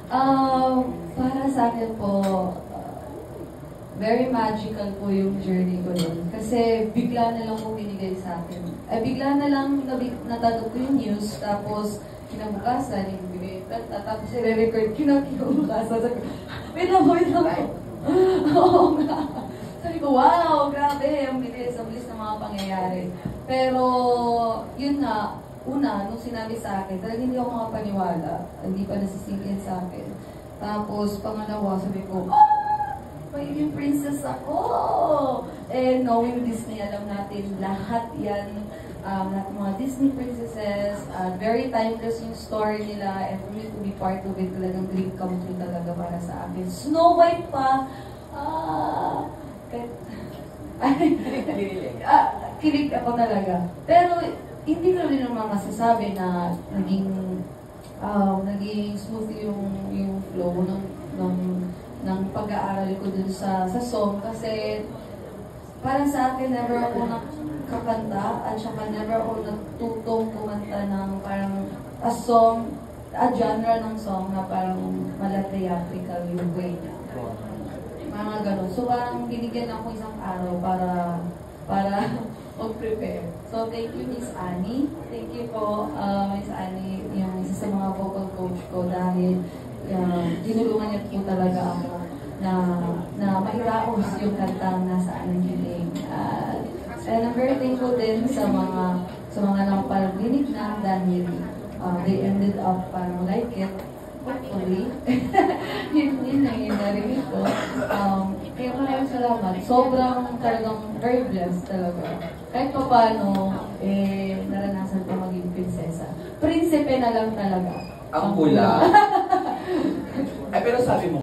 Para sa akin po, very magical po yung journey ko yun. Kasi bigla na lang po binigay sa akin. Bigla na lang natanong ko yung news, tapos kinabukasan, yung bigay, tapos i-record, kinabukasan, sabi ko, wait lang. Oo nga. Sabi ko, wow, grabe, ang bilis ng mga pangyayari. Pero, yun na, una, nung sinabi sa akin, talagang hindi ako makapaniwala, hindi pa nasisingin sa akin. Tapos, pangalawa, sabi ko, magiging princess ako! And knowing Disney, alam natin, lahat yan, lahat mga Disney princesses, very timeless yung story nila, and for me to be part of it, talagang dream come true talaga para sa akin. Snow White pa, kilig ako talaga. Pero, hindi ko rin naman masasabi na naging smooth yung flow ng pag-aaral ko dun sa song. Kasi, para sa akin, never ako nakakanta at saka never ako natutong kumanta ng parang a genre ng song na parang mala-theatrical yung way niya. Mga ganun. So, parang binigyan ako isang araw para mag-prepare. So, thank you, Miss Annie. Thank you po, Miss Annie, yung isa sa mga vocal coach ko dahil tinulungan niya po talaga ako na mairaos yung kantang nasa anong hiling. And I'm very thankful din sa mga nakaparinig na dahil they ended up parang like it. Hopefully. yun ang yung narinig ko. Kaya maraming salamat. Sobrang talagang very blessed talaga. Kahit pa paano, naranasan ko maging prinsesa. Prinsipe na lang talaga. Ang pula. Pero sabi mo,